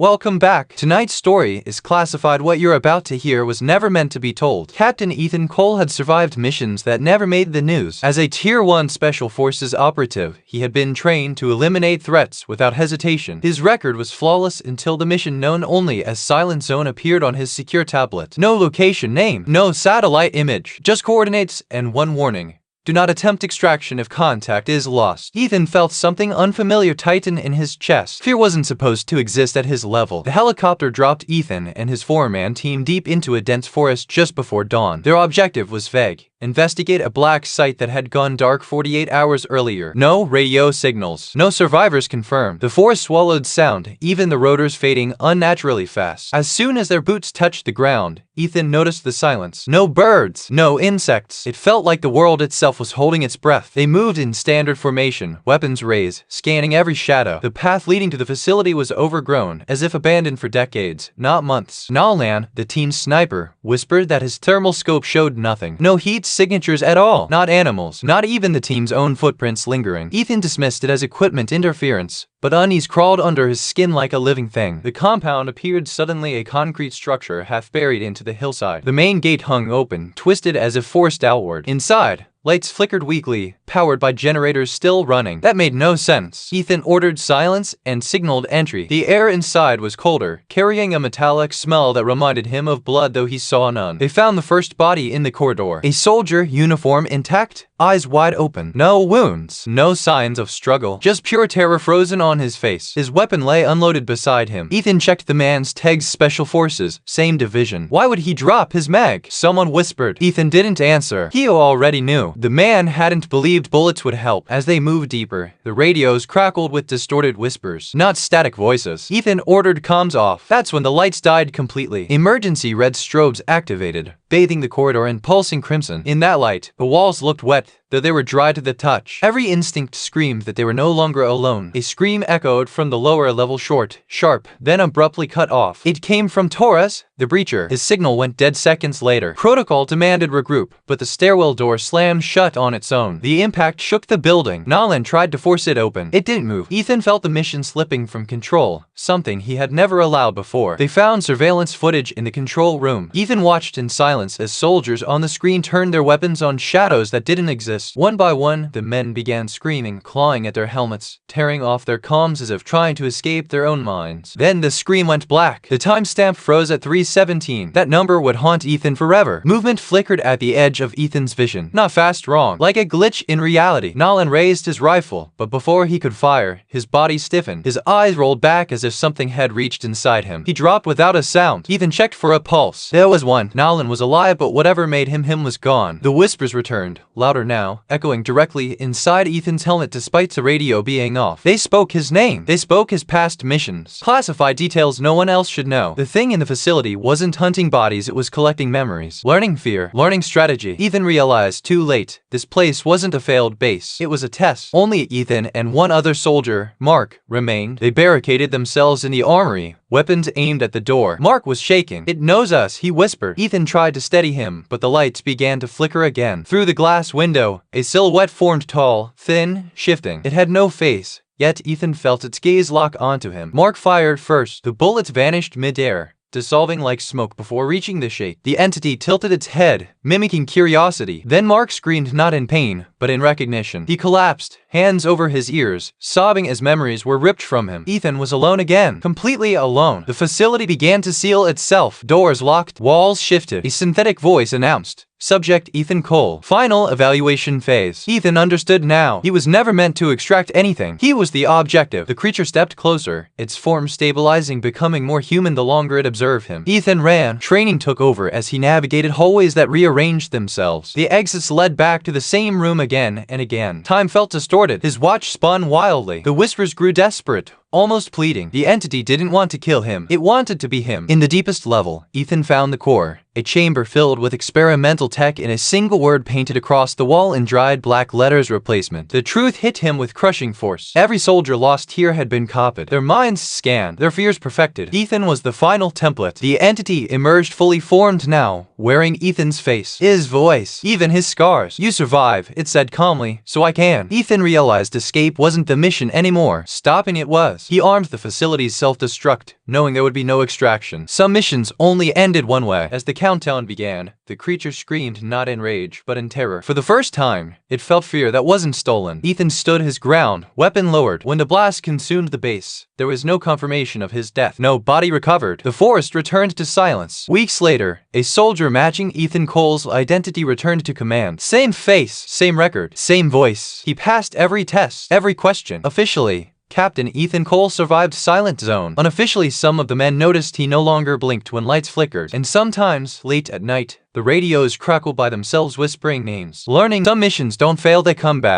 Welcome back. Tonight's story is classified. What you're about to hear was never meant to be told. Captain Ethan Cole had survived missions that never made the news. As a Tier 1 Special Forces operative, he had been trained to eliminate threats without hesitation. His record was flawless until the mission known only as Silent Zone appeared on his secure tablet. No location name, no satellite image, just coordinates and one warning. Do not attempt extraction if contact is lost. Ethan felt something unfamiliar tighten in his chest. Fear wasn't supposed to exist at his level. The helicopter dropped Ethan and his four-man team deep into a dense forest just before dawn. Their objective was vague. Investigate a black site that had gone dark 48 hours earlier. No radio signals. No survivors confirmed. The forest swallowed sound, even the rotors fading unnaturally fast. As soon as their boots touched the ground, Ethan noticed the silence. No birds, no insects. It felt like the world itself was holding its breath. They moved in standard formation, weapons raised, scanning every shadow. The path leading to the facility was overgrown, as if abandoned for decades, not months. Nalan, the team's sniper, whispered that his thermal scope showed nothing. No heat signatures at all. Not animals, not even the team's own footprints lingering. Ethan dismissed it as equipment interference, but unease crawled under his skin like a living thing. The compound appeared suddenly a concrete structure half buried into the hillside. The main gate hung open, twisted as if forced outward. Inside, lights flickered weakly, powered by generators still running. That made no sense. Ethan ordered silence and signaled entry. The air inside was colder, carrying a metallic smell that reminded him of blood, though he saw none. They found the first body in the corridor. A soldier, uniform intact, eyes wide open. No wounds, no signs of struggle, just pure terror frozen on his face. His weapon lay unloaded beside him. Ethan checked the man's tags. Special Forces, same division. Why would he drop his mag? Someone whispered. Ethan didn't answer. He already knew. The man hadn't believed bullets would help. As they moved deeper, the radios crackled with distorted whispers, not static voices. Ethan ordered comms off. That's when the lights died completely. Emergency red strobes activated, bathing the corridor in pulsing crimson. In that light, the walls looked wet, though they were dry to the touch. Every instinct screamed that they were no longer alone. A scream echoed from the lower level, short, sharp, then abruptly cut off. It came from Torres, the breacher. His signal went dead seconds later. Protocol demanded regroup, but the stairwell door slammed shut on its own. The impact shook the building. Nalan tried to force it open. It didn't move. Ethan felt the mission slipping from control, something he had never allowed before. They found surveillance footage in the control room. Ethan watched in silence as soldiers on the screen turned their weapons on shadows that didn't exist. One by one, the men began screaming, clawing at their helmets, tearing off their comms as if trying to escape their own minds. Then the screen went black. The timestamp froze at 3:17. That number would haunt Ethan forever. Movement flickered at the edge of Ethan's vision. Not fast, wrong. Like a glitch in reality. Nalan raised his rifle, but before he could fire, his body stiffened. His eyes rolled back as if something had reached inside him. He dropped without a sound. Ethan checked for a pulse. There was one. Nalan was alive, but whatever made him was gone. The whispers returned, louder now, echoing directly inside Ethan's helmet despite the radio being off. They spoke his name. They spoke his past missions. Classified details no one else should know. The thing in the facility wasn't hunting bodies, it was collecting memories. Learning fear. Learning strategy. Ethan realized too late, this place wasn't a failed base. It was a test. Only Ethan and one other soldier, Mark, remained. They barricaded themselves in the armory, weapons aimed at the door. Mark was shaking. It knows us, he whispered. Ethan tried to steady him, but the lights began to flicker again. Through the glass window, a silhouette formed, tall, thin, shifting. It had no face, yet Ethan felt its gaze lock onto him. Mark fired first. The bullets vanished mid-air, dissolving like smoke before reaching the shape. The entity tilted its head, mimicking curiosity. Then Mark screamed, not in pain, but in recognition. He collapsed, hands over his ears, sobbing as memories were ripped from him. Ethan was alone again, completely alone. The facility began to seal itself. Doors locked, walls shifted. A synthetic voice announced, "Subject Ethan Cole. Final evaluation phase." Ethan understood now. He was never meant to extract anything. He was the objective. The creature stepped closer, its form stabilizing, becoming more human the longer it observed him. Ethan ran. Training took over as he navigated hallways that rearranged themselves. The exits led back to the same room again and again. Time felt distorted. His watch spun wildly. The whispers grew desperate, almost pleading. The entity didn't want to kill him. It wanted to be him. In the deepest level, Ethan found the core, a chamber filled with experimental tech in a single word painted across the wall in dried black letters: replacement. The truth hit him with crushing force. Every soldier lost here had been copied, their minds scanned, their fears perfected. Ethan was the final template. The entity emerged fully formed now, wearing Ethan's face, his voice, even his scars. "You survive," it said calmly, "so I can." Ethan realized escape wasn't the mission anymore. Stopping it was. darkness. He armed the facility's self-destruct, knowing there would be no extraction. Some missions only ended one way. As the countdown began, the creature screamed not in rage, but in terror. For the first time, it felt fear that wasn't stolen. Ethan stood his ground, weapon lowered. When the blast consumed the base, there was no confirmation of his death. No body recovered. The forest returned to silence. Weeks later, a soldier matching Ethan Cole's identity returned to command. Same face, same record, same voice. He passed every test, every question. Officially, Captain Ethan Cole survived Silent Zone. Unofficially, some of the men noticed he no longer blinked when lights flickered, and sometimes, late at night, the radios crackled by themselves whispering names. Learning some missions don't fail, they come back.